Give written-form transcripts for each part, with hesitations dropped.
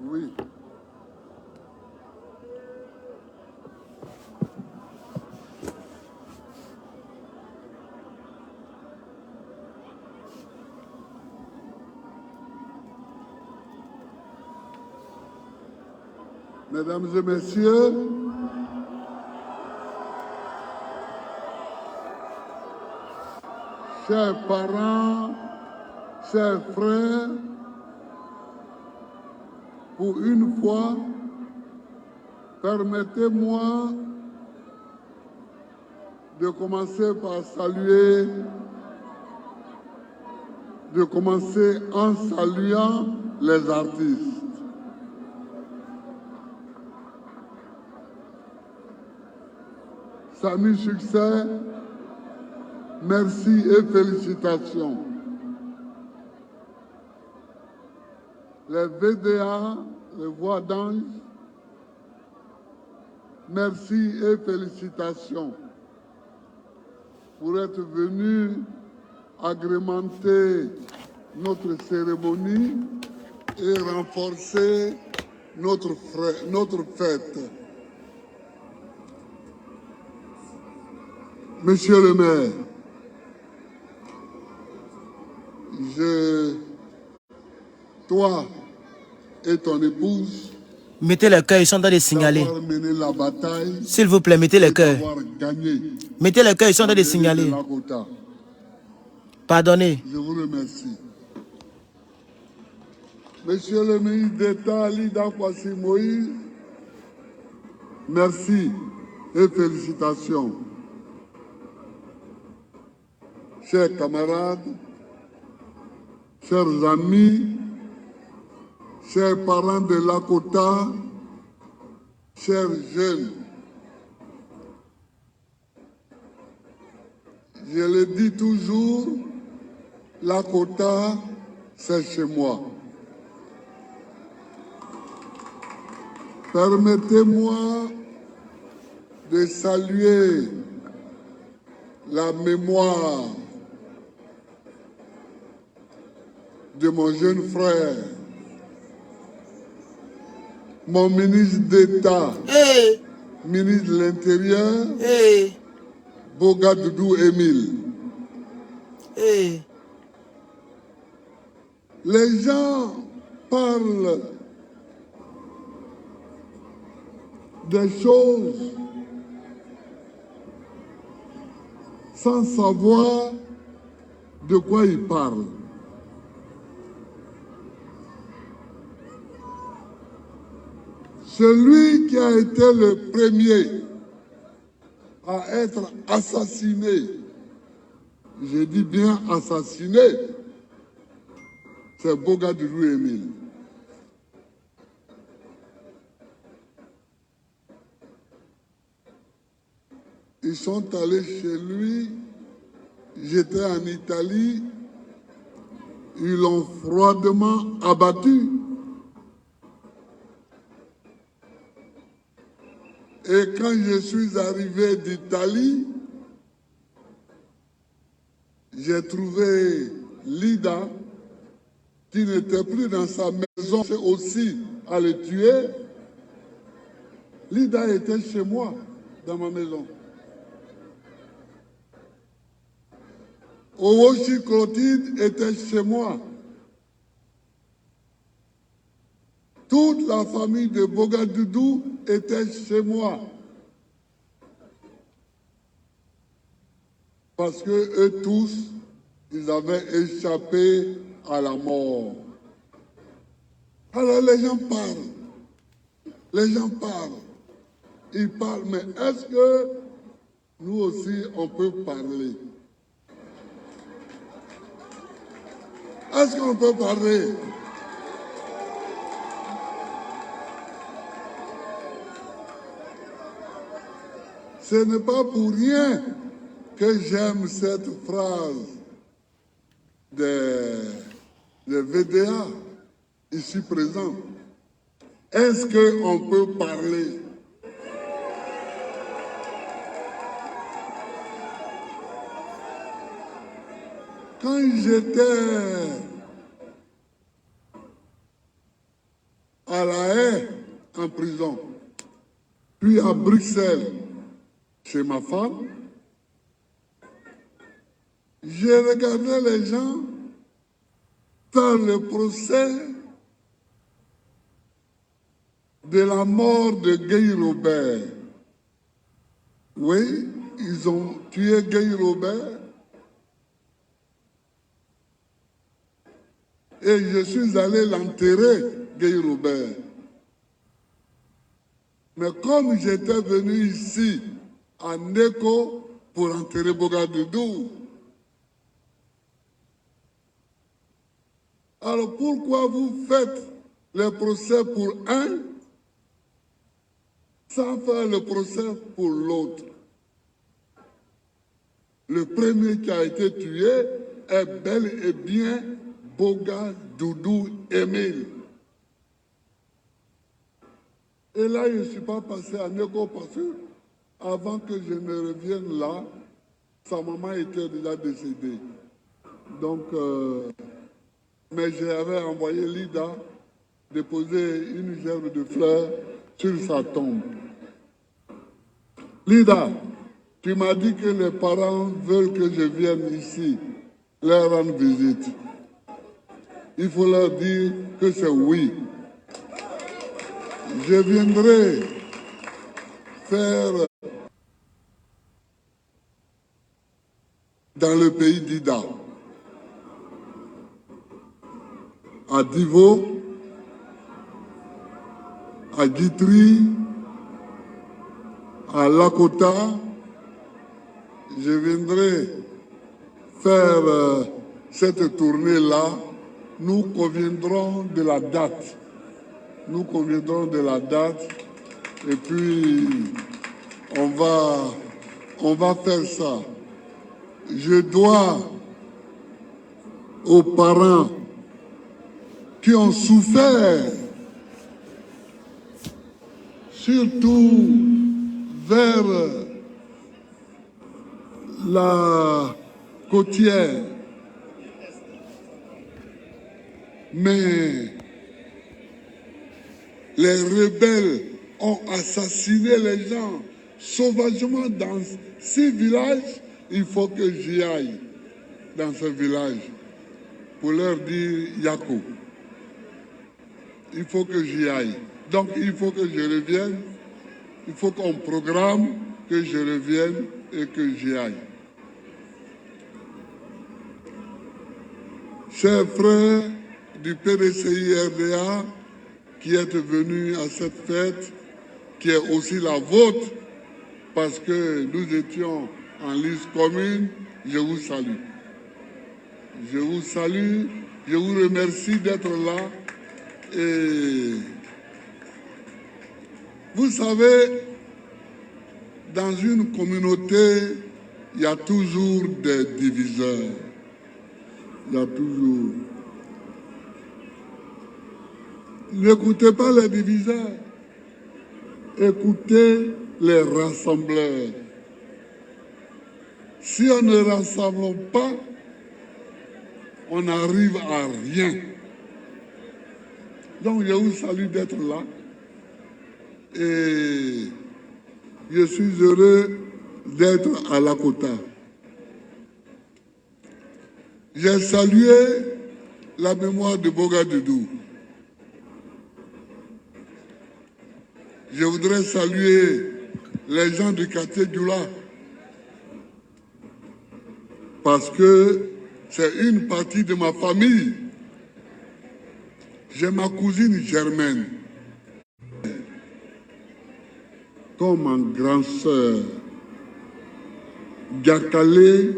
Oui. Mesdames et messieurs, chers parents, chers frères, pour une fois, permettez-moi de commencer en saluant les artistes. Samy Succès, merci et félicitations. Les VDA, les voix d'ange, merci et félicitations pour être venus agrémenter notre cérémonie et renforcer notre fête. Monsieur le maire, toi et ton épouse, mettez le cœur, ils sont en train de signaler. S'il vous plaît, mettez le cœur. Mettez le cœur, ils sont en train de signaler. Pardonnez. Je vous remercie. Monsieur le ministre d'État, Lida Kwasi Moïse, merci et félicitations. Chers camarades, chers amis, chers parents de Lakota, chers jeunes, je le dis toujours, Lakota, c'est chez moi. Permettez-moi de saluer la mémoire de mon jeune frère, mon ministre d'État, ministre de l'Intérieur, Boga Doudou Émile. Les gens parlent des choses sans savoir de quoi ils parlent. Celui qui a été le premier à être assassiné, je dis bien assassiné, c'est Boga Doudou Émile. Ils sont allés chez lui, j'étais en Italie, ils l'ont froidement abattu. Et quand je suis arrivé d'Italie, j'ai trouvé Lida, qui n'était plus dans sa maison, aussi à le tuer. Lida était chez moi, dans ma maison. Owoshi Clotilde était chez moi. Toute la famille de Boga Doudou était chez moi. Parce que eux tous, ils avaient échappé à la mort. Alors les gens parlent. Les gens parlent. Ils parlent, mais est-ce que nous aussi on peut parler? Est-ce qu'on peut parler? Ce n'est pas pour rien que j'aime cette phrase des VDA ici présents. Est-ce qu'on peut parler? Quand j'étais à La Haye, en prison, puis à Bruxelles, chez ma femme, j'ai regardé les gens faire le procès de la mort de Guy Robert. Oui, ils ont tué Guy Robert. Et je suis allé l'enterrer, Guy Robert. Mais comme j'étais venu ici, en écho, pour enterrer Bougadougou, alors pourquoi vous faites le procès pour un sans faire le procès pour l'autre? Le premier qui a été tué est bel et bien Bougadougou Émile. Et là, je ne suis pas passé en écho parce que avant que je ne revienne là, sa maman était déjà décédée. Donc, mais j'avais envoyé Lida déposer une gerbe de fleurs sur sa tombe. Lida, tu m'as dit que les parents veulent que je vienne ici leur rendre visite. Il faut leur dire que c'est oui. Je viendrai faire dans le pays d'Ida, à Divo, à Guitry, à Lakota. Je viendrai faire cette tournée-là. Nous conviendrons de la date. Nous conviendrons de la date et puis on va faire ça. Je dois aux parents qui ont souffert, surtout vers la côtière, mais les rebelles ont assassiné les gens sauvagement dans ces villages. Il faut que j'y aille dans ce village pour leur dire Yako. Il faut que j'y aille. Donc il faut que je revienne. Il faut qu'on programme que je revienne et que j'y aille. Chers frères du PDCI-RDA qui êtes venus à cette fête, qui est aussi la vôtre, parce que nous étions en liste commune, je vous salue. Je vous salue, je vous remercie d'être là. Et vous savez, dans une communauté, il y a toujours des diviseurs. Il y a toujours. N'écoutez pas les diviseurs, écoutez les rassembleurs. Si on ne rassemble pas, on n'arrive à rien. Donc je vous salue d'être là et je suis heureux d'être à Lakota. J'ai salué la mémoire de Bougadougou. Je voudrais saluer les gens du quartier Djoula parce que c'est une partie de ma famille. J'ai ma cousine Germaine comme ma grand-sœur, Gakale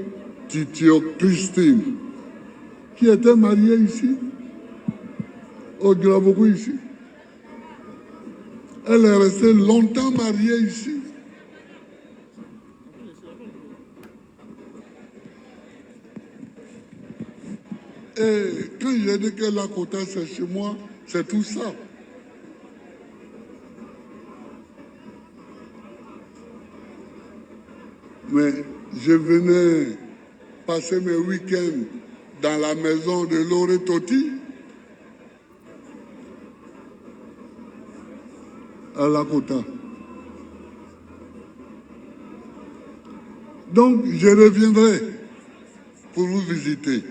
Titio Christine, qui était mariée ici, au Djoulabougou ici. Elle est restée longtemps mariée ici. Et quand j'ai dit que Lakota c'est chez moi, c'est tout ça. Mais je venais passer mes week-ends dans la maison de Loré Toti. à Lakota. Donc, je reviendrai pour vous visiter.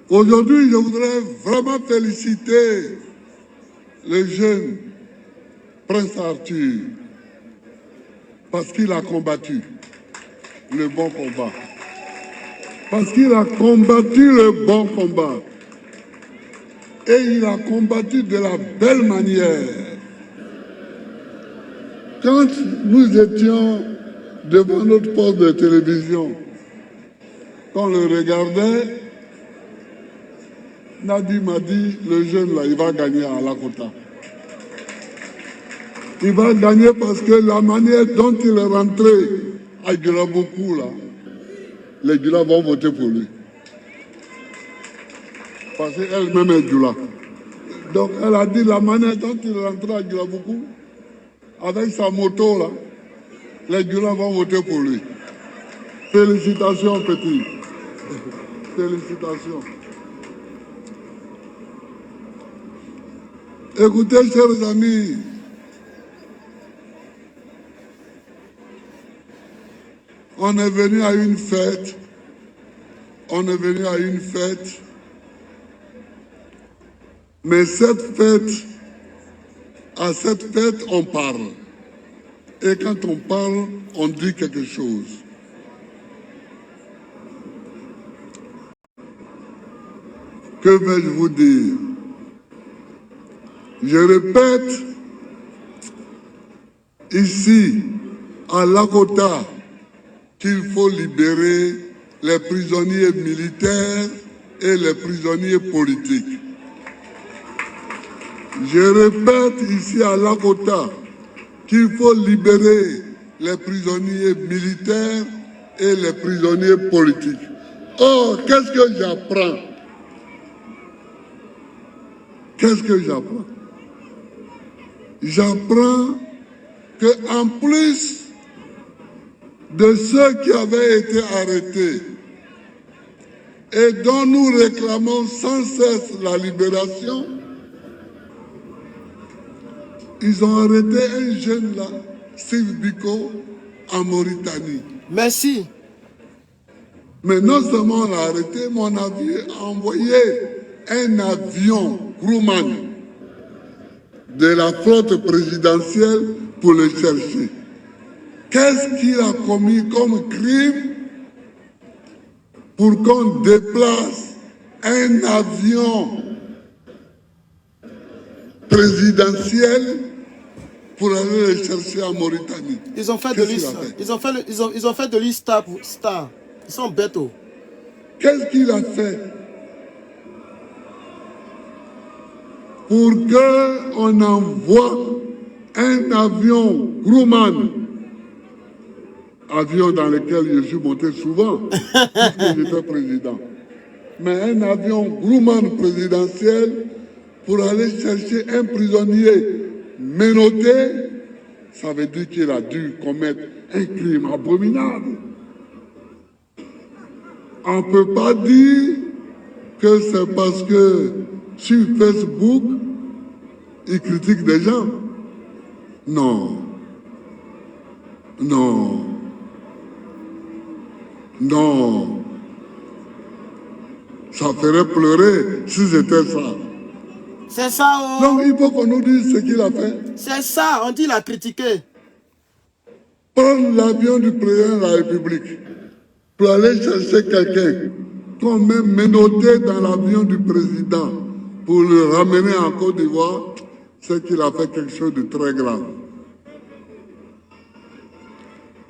Aujourd'hui, je voudrais vraiment féliciter le jeune Prince Arthur parce qu'il a combattu le bon combat. Parce qu'il a combattu le bon combat. Et il a combattu de la belle manière. Quand nous étions devant notre poste de télévision, quand on le regardait, Nadi m'a dit, le jeune là, il va gagner à Lakota. Il va gagner parce que la manière dont il est rentré à Gulaboku, là, les Gula vont voter pour lui. Parce qu'elle-même est Gula. Donc elle a dit la manière dont il est rentré à Gulaboku, avec sa moto là, les Gula vont voter pour lui. Félicitations, petit. Félicitations. Écoutez, chers amis, on est venu à une fête. On est venu à une fête. Mais cette fête, à cette fête, on parle. Et quand on parle, on dit quelque chose. Que vais-je vous dire? Je répète, ici, à Lakota, qu'il faut libérer les prisonniers militaires et les prisonniers politiques. Je répète ici à Lakota qu'il faut libérer les prisonniers militaires et les prisonniers politiques. Or, qu'est-ce que j'apprends? Qu'est-ce que j'apprends? J'apprends qu'en plus de ceux qui avaient été arrêtés et dont nous réclamons sans cesse la libération, ils ont arrêté un jeune là, Steve Biko, en Mauritanie. Merci. Mais non seulement on l'a arrêté, mais on a envoyé un avion Grumman de la flotte présidentielle pour le chercher. Qu'est-ce qu'il a commis comme crime pour qu'on déplace un avion présidentiel pour aller le chercher en Mauritanie? Ils ont fait de lui, ils ont fait de lui star. Ils sont bêtes. Qu'est-ce qu'il a fait pour qu'on envoie un avion Grumman, avion dans lequel je suis monté souvent, puisque j'étais président, mais un avion Grumman présidentiel pour aller chercher un prisonnier menotté? Ça veut dire qu'il a dû commettre un crime abominable. On ne peut pas dire que c'est parce que sur Facebook, ils critiquent des gens. Non. Non. Non. Ça ferait pleurer si c'était ça. C'est ça, oh. Donc il faut qu'on nous dise ce qu'il a fait. C'est ça, on dit qu'il a critiqué. Prendre l'avion du président de la République pour aller chercher quelqu'un qu'on met menotté dans l'avion du président pour le ramener en Côte d'Ivoire, c'est qu'il a fait quelque chose de très grave.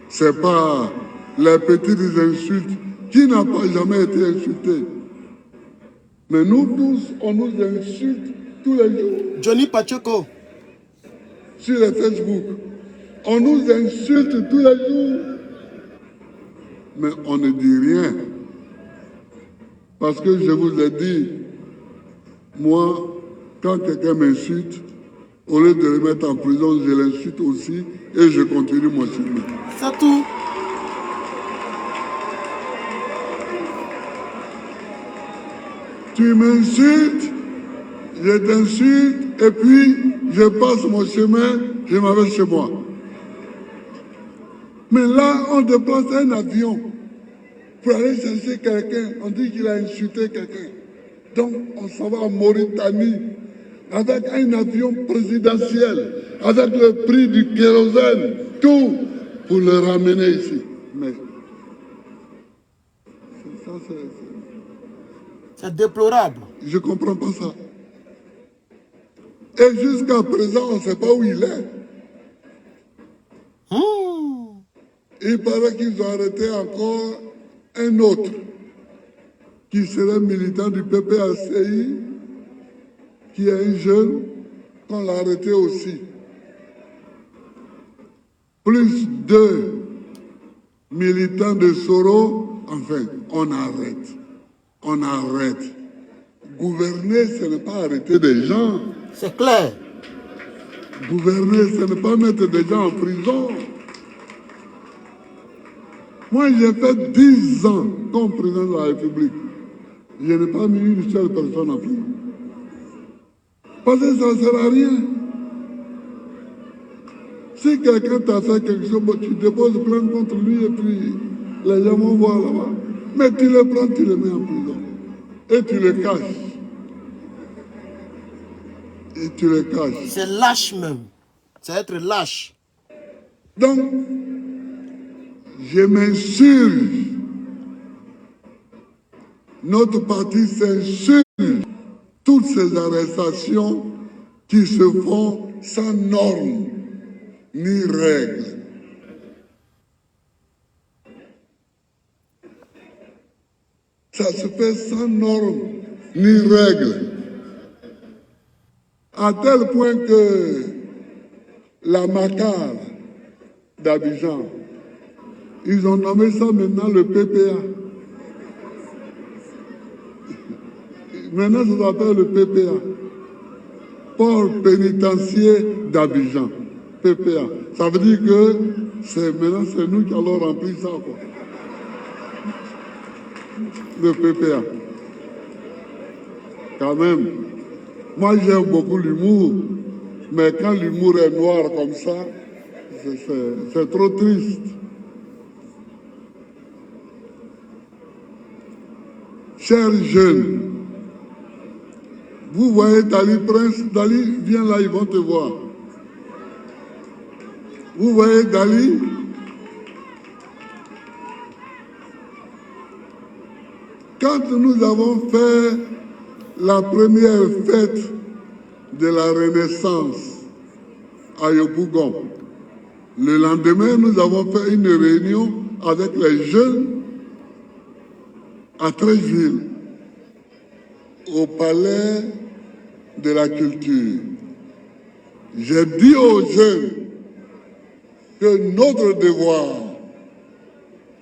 C'est pas les petites insultes qui n'ont pas jamais été insultées. Mais nous tous, on nous insulte tous les jours. Johnny Pacheco. Sur les Facebook. On nous insulte tous les jours. Mais on ne dit rien. Parce que je vous ai dit, moi, quand quelqu'un m'insulte, au lieu de le mettre en prison, je l'insulte aussi et je continue mon chemin. C'est tout. Tu m'insultes, je t'insulte, et puis je passe mon chemin, je m'en vais chez moi. Mais là, on déplace un avion pour aller chercher quelqu'un. On dit qu'il a insulté quelqu'un. Donc, on s'en va en Mauritanie avec un avion présidentiel, avec le prix du kérosène, tout, pour le ramener ici. Mais ça, c'est déplorable. Je ne comprends pas ça. Et jusqu'à présent, on ne sait pas où il est. Il paraît qu'ils ont arrêté encore un autre qui serait militant du PPACI, qui est un jeune, qu'on l'a arrêté aussi. Plus 2 militants de Soro, enfin, on arrête. On arrête. Gouverner, ce n'est pas arrêter des gens. C'est clair. Gouverner, ce n'est pas mettre des gens en prison. Moi, j'ai fait 10 ans comme président de la République. Je n'ai pas mis une seule personne en prison. Parce que ça ne sert à rien. Si quelqu'un t'a fait quelque chose, tu déposes plainte contre lui et puis les gens vont voir là-bas. Mais tu le prends, tu le mets en prison. Et tu le caches. Et tu le caches. C'est lâche même. C'est être lâche. Donc, je m'insurge. Notre parti s'insurge. Toutes ces arrestations qui se font sans normes ni règles. Ça se fait sans normes ni règles. À tel point que la Macar d'Abidjan, ils ont nommé ça maintenant le PPA. Maintenant, ça s'appelle le PPA. Port pénitentiaire d'Abidjan. PPA. Ça veut dire que maintenant, c'est nous qui allons remplir ça, quoi. Le PPA. Quand même. Moi, j'aime beaucoup l'humour. Mais quand l'humour est noir comme ça, c'est trop triste. Chers jeunes, vous voyez Dali Prince, Dali, viens là, ils vont te voir. Vous voyez Dali? Quand nous avons fait la première fête de la Renaissance à Yopougon, le lendemain, nous avons fait une réunion avec les jeunes à Treichville, au palais de la culture. J'ai dit aux jeunes que notre devoir,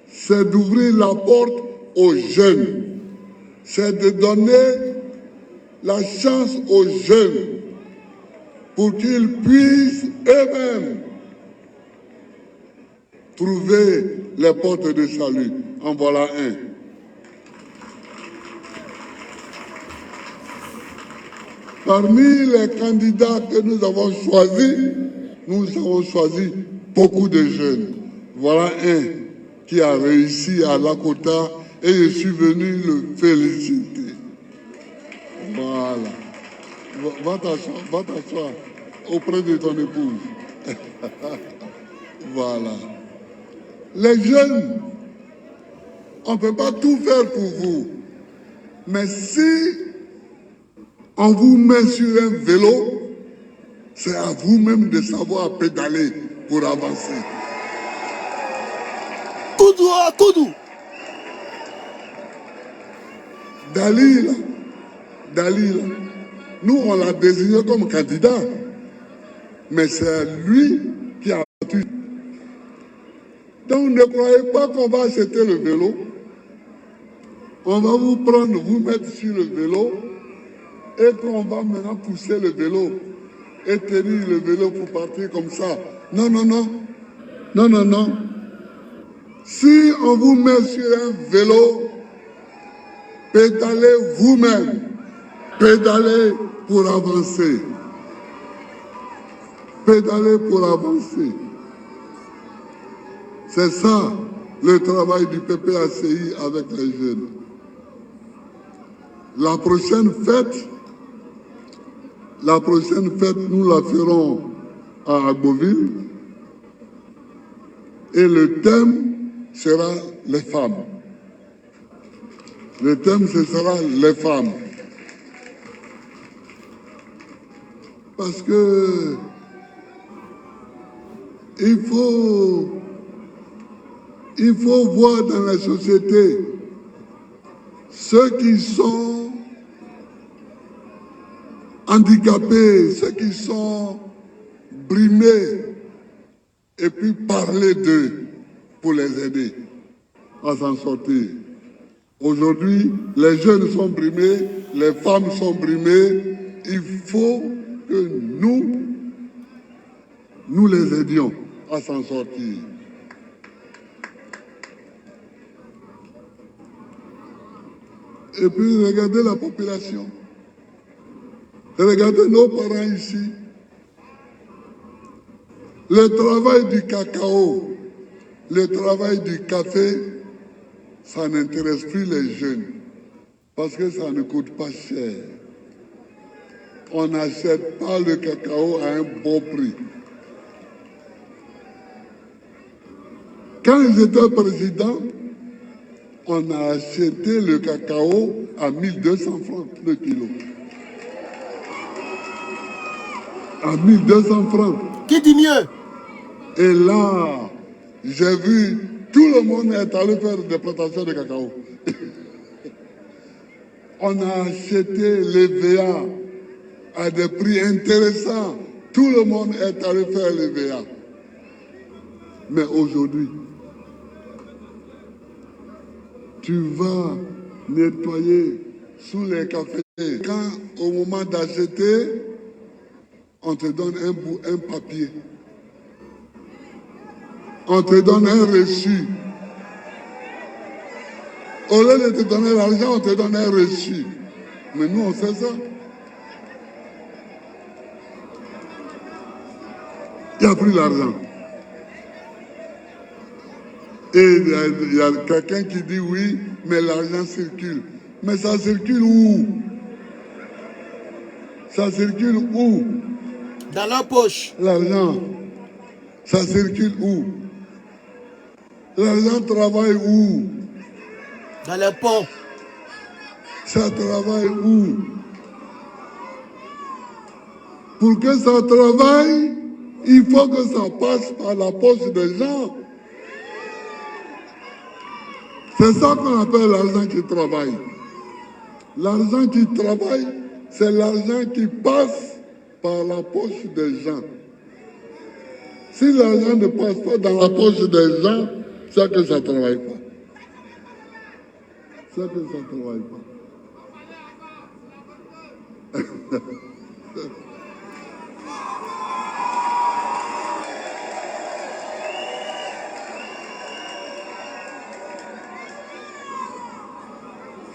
c'est d'ouvrir la porte aux jeunes, c'est de donner la chance aux jeunes pour qu'ils puissent eux-mêmes trouver les portes de salut. En voilà un. Parmi les candidats que nous avons choisi beaucoup de jeunes. Voilà un qui a réussi à Lakota et je suis venu le féliciter. Voilà. Va t'asseoir auprès de ton épouse. Voilà. Les jeunes, on ne peut pas tout faire pour vous. Mais si on vous met sur un vélo, c'est à vous-même de savoir pédaler pour avancer. Koudou à Koudou. Dali, nous on l'a désigné comme candidat, mais c'est lui qui a battu. Donc ne croyez pas qu'on va acheter le vélo. On va vous prendre, vous mettre sur le vélo et qu'on va maintenant pousser le vélo et tenir le vélo pour partir comme ça. Non, non, non. Non, non, non. Si on vous met sur un vélo, pédalez vous-même. Pédalez pour avancer. pédaler pour avancer. C'est ça le travail du PPACI avec les jeunes. La prochaine fête, nous la ferons à Agboville. Et le thème sera les femmes. Le thème, ce sera les femmes. Parce que il faut voir dans la société ceux qui sont handicapés, ceux qui sont brimés, et puis parler d'eux pour les aider à s'en sortir. Aujourd'hui, les jeunes sont brimés, les femmes sont brimées. Il faut que nous les aidions à s'en sortir. Et puis regardez la population. Regardez nos parents ici. Le travail du cacao, le travail du café, ça n'intéresse plus les jeunes parce que ça ne coûte pas cher. On n'achète pas le cacao à un bon prix. Quand j'étais président, on a acheté le cacao à 1200 francs le kilo. À 1200 francs. Qui dit mieux? Et là, j'ai vu tout le monde est allé faire des plantations de cacao. On a acheté les VA à des prix intéressants. Tout le monde est allé faire les VA. Mais aujourd'hui, tu vas nettoyer sous les cafés. Quand au moment d'acheter, on te donne un papier. On te donne un reçu. Au lieu de te donner l'argent, on te donne un reçu. Mais nous, on fait ça. Il n'y a plus d'argent. Et il y a quelqu'un qui dit oui, mais l'argent circule. Mais ça circule où? Ça circule où? Dans leur poche. L'argent. Ça circule où? L'argent travaille où? Dans les ponts. Ça travaille où? Pour que ça travaille, il faut que ça passe par la poche des gens. C'est ça qu'on appelle l'argent qui travaille. L'argent qui travaille, c'est l'argent qui passe par la poche des gens. Si l'argent ne passe pas dans la poche des gens, c'est que ça ne travaille pas. C'est que ça ne travaille pas.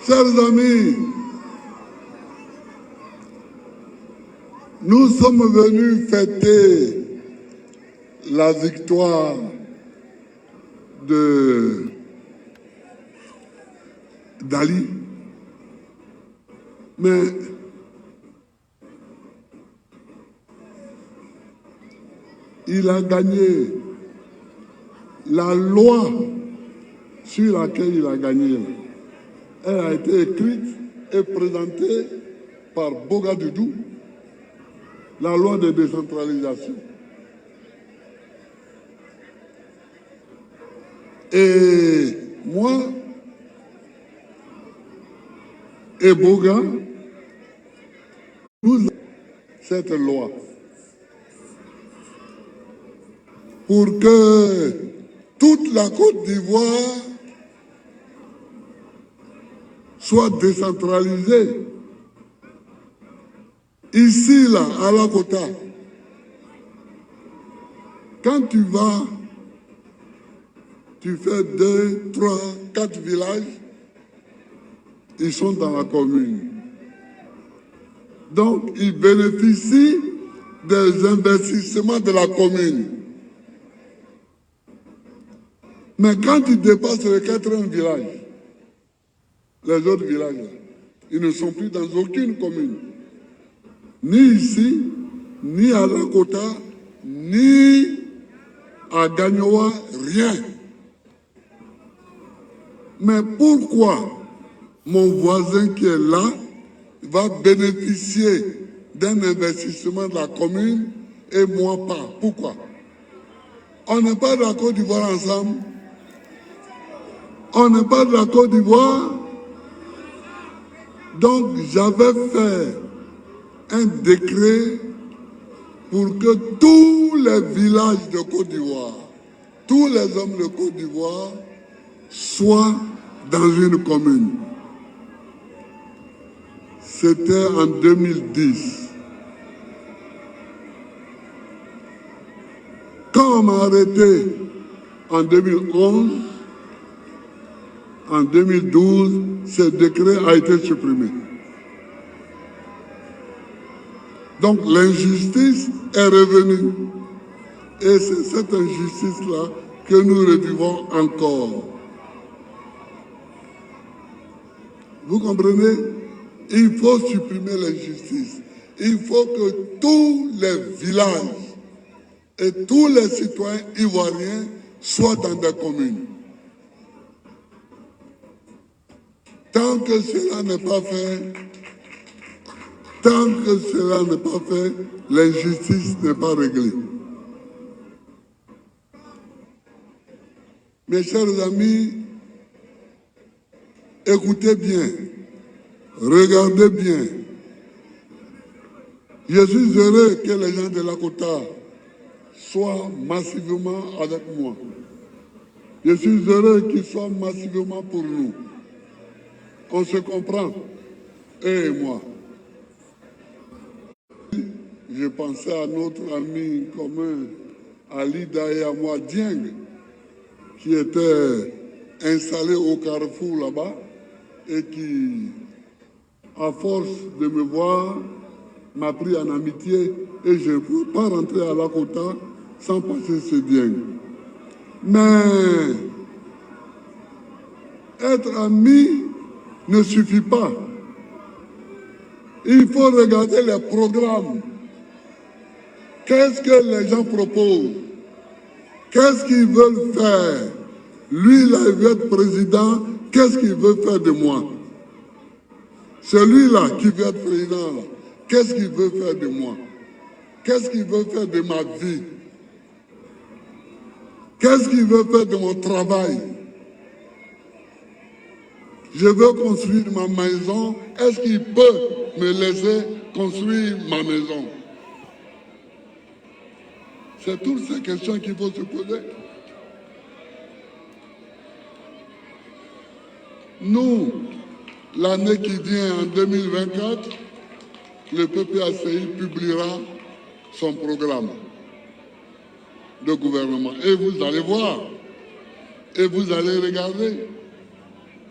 Chers amis, nous sommes venus fêter la victoire d'Ali. Mais il a gagné la loi sur laquelle il a gagné. Elle a été écrite et présentée par Boga Doudou, la loi de décentralisation. Et moi et Boga, nous avons cette loi pour que toute la Côte d'Ivoire soit décentralisée. Ici, là, à la Côte, quand tu vas, tu fais 2, 3, 4 villages, ils sont dans la commune. Donc, ils bénéficient des investissements de la commune. Mais quand ils dépassent le 4e village, les autres villages, ils ne sont plus dans aucune commune. Ni ici, ni à Lakota, ni à Gagnoa, rien. Mais pourquoi mon voisin qui est là va bénéficier d'un investissement de la commune et moi pas? Pourquoi? On n'est pas de la Côte d'Ivoire ensemble. On n'est pas de la Côte d'Ivoire. Donc j'avais fait un décret pour que tous les villages de Côte d'Ivoire, tous les hommes de Côte d'Ivoire soient dans une commune. C'était en 2010. Quand on m'a arrêté en 2011, en 2012, ce décret a été supprimé. Donc l'injustice est revenue. Et c'est cette injustice-là que nous revivons encore. Vous comprenez? Il faut supprimer l'injustice. Il faut que tous les villages et tous les citoyens ivoiriens soient dans des communes. Tant que cela n'est pas fait, l'injustice n'est pas réglée. Mes chers amis, écoutez bien, regardez bien. Je suis heureux que les gens de Lakota soient massivement avec moi. Je suis heureux qu'ils soient massivement pour nous. On se comprend, eux et moi. Je pensais à notre ami commun, Ali et à moi, Dieng, qui était installé au carrefour là-bas et qui, à force de me voir, m'a pris en amitié et je ne pouvais pas rentrer à Lakota sans passer ce Dieng. Mais être ami ne suffit pas. Il faut regarder les programmes. Qu'est-ce que les gens proposent? Qu'est-ce qu'ils veulent faire? Lui, là, il veut être président. Qu'est-ce qu'il veut faire de moi? Celui-là qui veut être président, là, qu'est-ce qu'il veut faire de moi? Qu'est-ce qu'il veut faire de ma vie? Qu'est-ce qu'il veut faire de mon travail? Je veux construire ma maison. Est-ce qu'il peut me laisser construire ma maison? C'est toutes ces questions qu'il faut se poser. Nous, l'année qui vient, en 2024, le PPACI publiera son programme de gouvernement. Et vous allez voir, et vous allez regarder.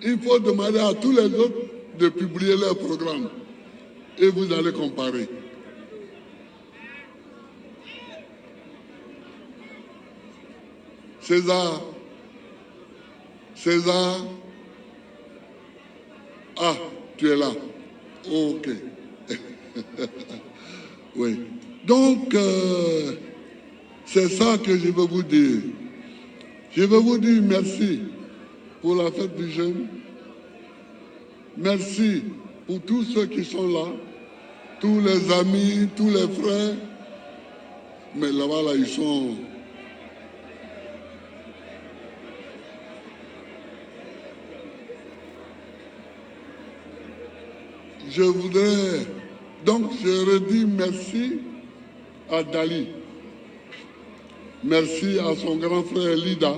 Il faut demander à tous les autres de publier leur programme. Et vous allez comparer. César. Ah, tu es là. Ok. Oui. Donc, c'est ça que je veux vous dire. Je veux vous dire merci pour la fête du jeune. Merci pour tous ceux qui sont là, tous les amis, tous les frères. Mais là-bas, là, ils sont... Je voudrais... Donc, je redis merci à Dali. Merci à son grand frère Lida.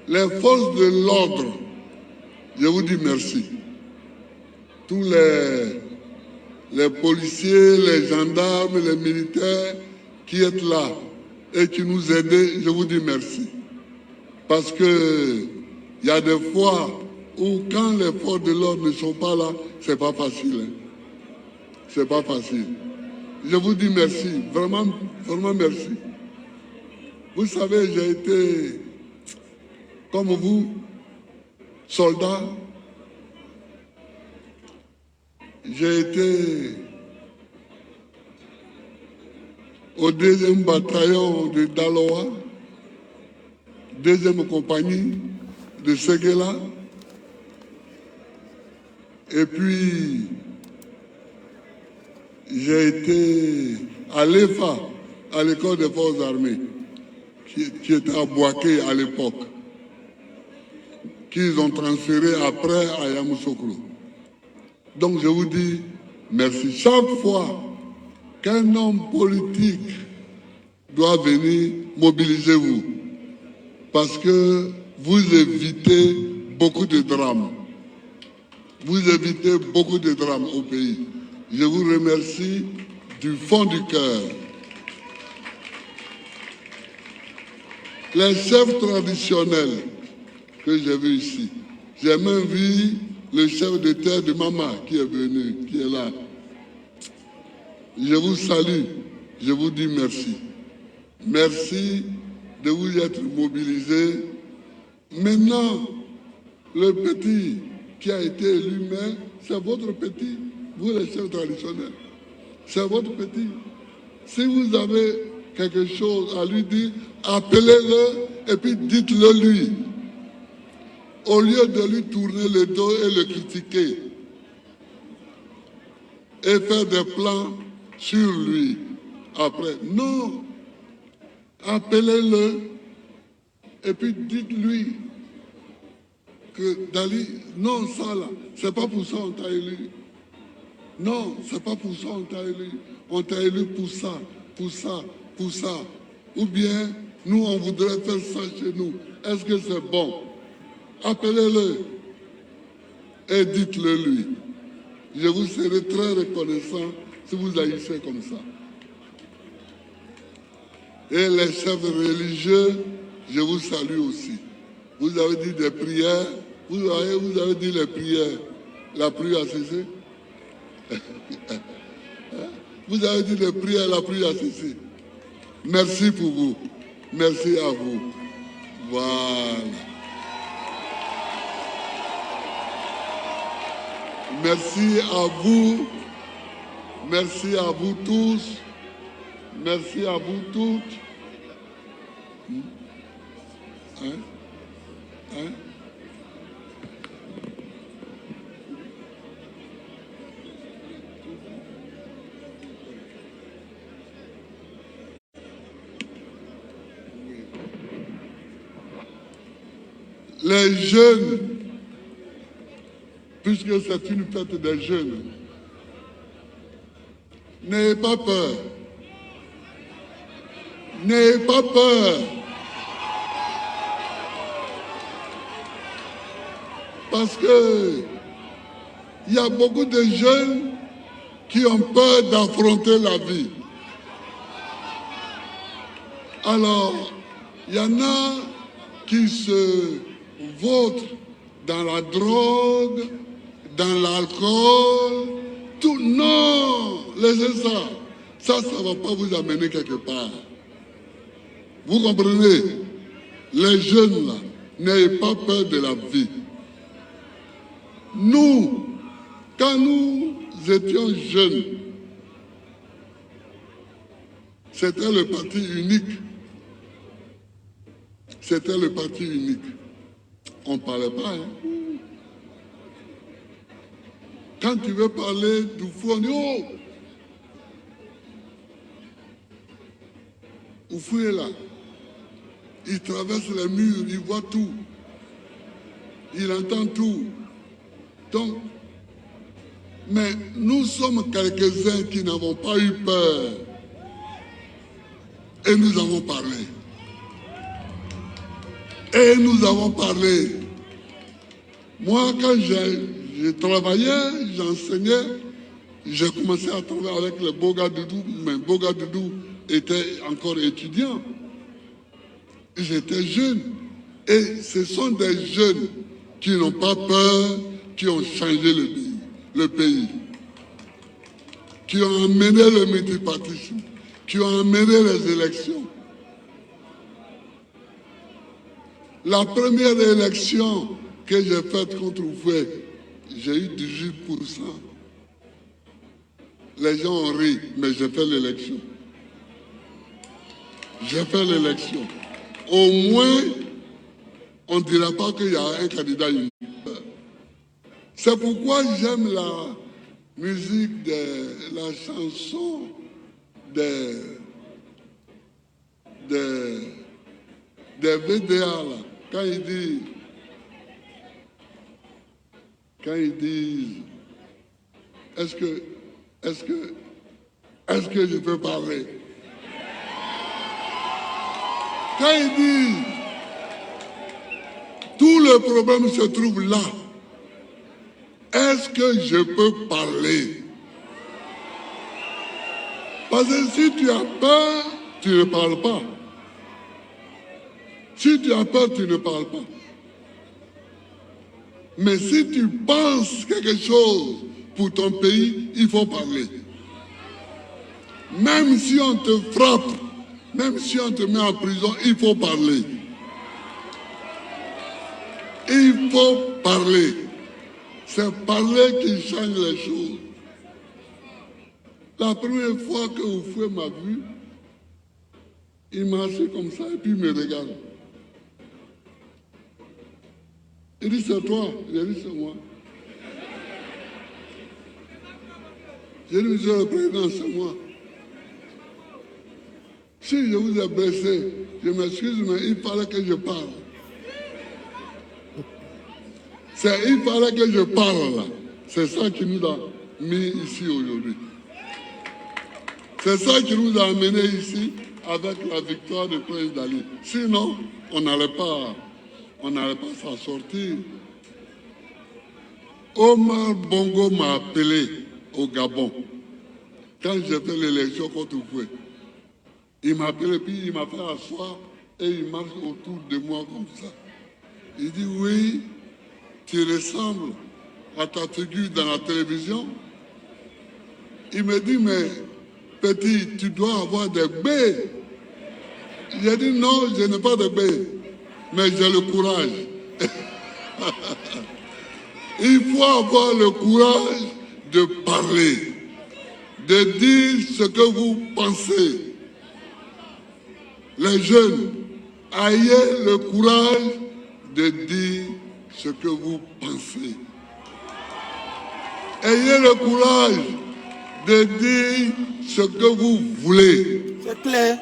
Les forces de l'ordre, je vous dis merci. Tous les policiers, les gendarmes, les militaires qui êtes là et qui nous aident, je vous dis merci. Parce que il y a des fois où quand les forces de l'ordre ne sont pas là, c'est pas facile. Hein. c'est pas facile. Je vous dis merci, vraiment, vraiment merci. Vous savez, j'ai été, comme vous, soldat. J'ai été au 2e bataillon de Daloa, 2e compagnie de Séguéla. Et puis, j'ai été à l'EFA, à l'école des forces armées, qui était à Boaké à l'époque, qu'ils ont transféré après à Yamoussoukro. Donc je vous dis merci. Chaque fois qu'un homme politique doit venir, mobilisez-vous. Parce que vous évitez beaucoup de drames. Vous évitez beaucoup de drames au pays. Je vous remercie du fond du cœur. Les chefs traditionnels que j'ai vus ici, j'ai même vu le chef de terre de Mama qui est venu, qui est là. Je vous salue, je vous dis merci. Merci de vous être mobilisés. Maintenant, le petit qui a été élu maire, c'est votre petit, vous les chefs traditionnels. C'est votre petit. Si vous avez quelque chose à lui dire, appelez-le et puis dites-le lui. Au lieu de lui tourner le dos et le critiquer et faire des plans sur lui après. Non, appelez-le et puis dites-lui que Dali, non, ça là, c'est pas pour ça qu'on t'a élu. Non, c'est pas pour ça qu'on t'a élu. On t'a élu pour ça, pour ça, pour ça. Ou bien, nous, on voudrait faire ça chez nous. Est-ce que c'est bon? Appelez-le et dites-le lui. Je vous serai très reconnaissant si vous agissez comme ça. Et les chefs religieux, je vous salue aussi. Vous avez dit des prières, vous avez dit les prières. La pluie a cessé. Vous avez dit les prières, la pluie a cessé. Merci pour vous. Merci à vous. Voilà. Merci à vous. Merci à vous tous. Merci à vous toutes. Hein? Hein? Les jeunes, puisque c'est une fête des jeunes, n'ayez pas peur. N'ayez pas peur. Parce que il y a beaucoup de jeunes qui ont peur d'affronter la vie. Alors, il y en a qui se vautrent dans la drogue, dans l'alcool, tout. Non, laissez ça. Ça ne va pas vous amener quelque part. Vous comprenez? Les jeunes là, n'ayez pas peur de la vie. Nous, quand nous étions jeunes, c'était le parti unique. C'était le parti unique. On ne parlait pas. Hein? Quand tu veux parler du fou, on dit oh! Vous fouillez là. Il traverse les murs, il voit tout. Il entend tout. Donc, mais nous sommes quelques-uns qui n'avons pas eu peur. Et nous avons parlé. Et nous avons parlé. Moi, quand je travaillais, j'enseignais, j'ai commencé à travailler avec les Bogadoudou, mais Bogadoudou était encore étudiant. J'étais jeune. Et ce sont des jeunes qui n'ont pas peur, qui ont changé le pays. qui ont amené le multipartisme, qui ont amené les élections. La première élection que j'ai faite contre vous, j'ai eu 18%. Les gens ont ri, mais j'ai fait l'élection. J'ai fait l'élection. Au moins, on ne dira pas qu'il y a un candidat unique. C'est pourquoi j'aime la musique, la chanson des VDA, là. Quand ils disent, est-ce que je peux parler? Quand ils disent, tout le problème se trouve là. Est-ce que je peux parler? Parce que si tu as peur, tu ne parles pas. Si tu as peur, tu ne parles pas. Mais si tu penses quelque chose pour ton pays, il faut parler. Même si on te frappe, même si on te met en prison, il faut parler. Il faut parler. C'est parler qui change les choses. La première fois que Oufoué m'a vu, il m'a assis comme ça et puis il me regarde. Il dit, c'est toi? J'ai dit, c'est moi. J'ai dit, monsieur le président, c'est moi. Si je vous ai blessé, je m'excuse, mais il fallait que je parle. Il fallait que je parle là. C'est ça qui nous a mis ici aujourd'hui. C'est ça qui nous a amenés ici avec la victoire de Prince Dali. Sinon, on n'allait pas s'en sortir. Omar Bongo m'a appelé au Gabon quand j'ai fait l'élection contre Oufoué. Il m'a appelé, puis il m'a fait asseoir et il marche autour de moi comme ça. Il dit, oui, tu ressembles à ta figure dans la télévision. Il me dit, mais petit, tu dois avoir des baies. J'ai dit, non, je n'ai pas de baies, mais j'ai le courage. Il faut avoir le courage de parler, de dire ce que vous pensez. Les jeunes, ayez le courage de dire ce que vous pensez. Ayez le courage de dire ce que vous voulez. C'est clair.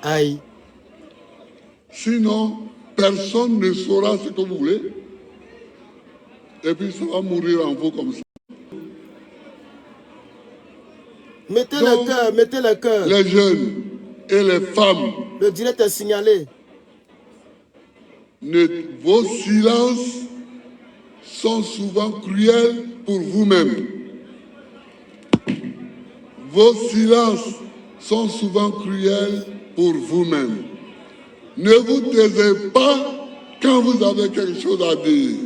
Aïe. Sinon, personne ne saura ce que vous voulez. Et puis ça va mourir en vous comme ça. Mettez le cœur, mettez le cœur. Les jeunes et les femmes. Le direct est signalé. Vos silences sont souvent cruels pour vous-même. Vos silences sont souvent cruels pour vous-même. Ne vous taisez pas quand vous avez quelque chose à dire.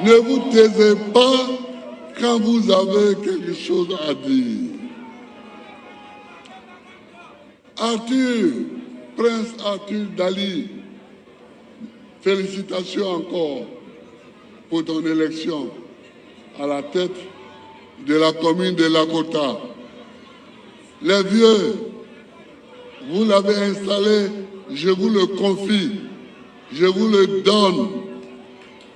Ne vous taisez pas quand vous avez quelque chose à dire. Arthur, Prince Arthur Dali, félicitations encore pour ton élection à la tête de la commune de Lakota. Les vieux, vous l'avez installé, je vous le confie, je vous le donne.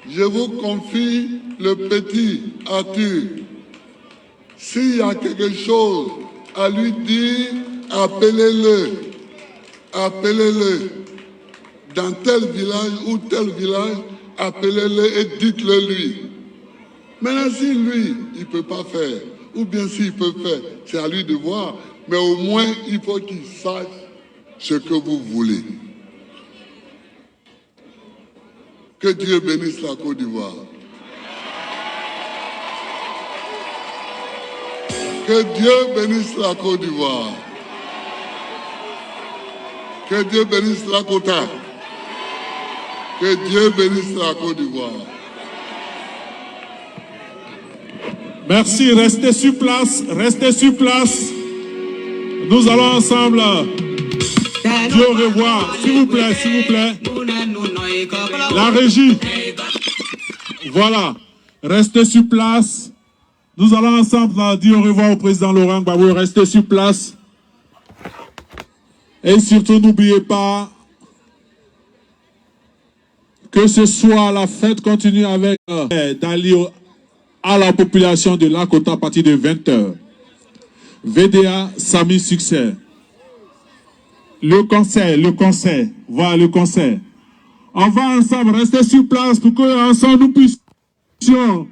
Je vous confie le petit Arthur. S'il y a quelque chose à lui dire, appelez-le. Appelez-le. Dans tel village ou tel village, appelez-le et dites-le lui. Maintenant, si lui, il ne peut pas faire, ou bien s'il peut faire, c'est à lui de voir. Mais au moins, il faut qu'il sache ce que vous voulez. Que Dieu bénisse la Côte d'Ivoire. Que Dieu bénisse la Côte d'Ivoire. Que Dieu bénisse la Côte. Que Dieu bénisse la Côte d'Ivoire. Merci, restez sur place, restez sur place. Nous allons ensemble dire au revoir. S'il vous plaît, s'il vous plaît. La régie. Voilà, restez sur place. Nous allons ensemble dire au revoir au président Laurent Gbagbo. Restez sur place. Et surtout, n'oubliez pas que ce soir, la fête continue avec d'allier à la population de Lakota à partir de 20h. VDA, Sami Succès. Le concert. Voilà le concert. On va ensemble rester sur place pour que ensemble nous puissions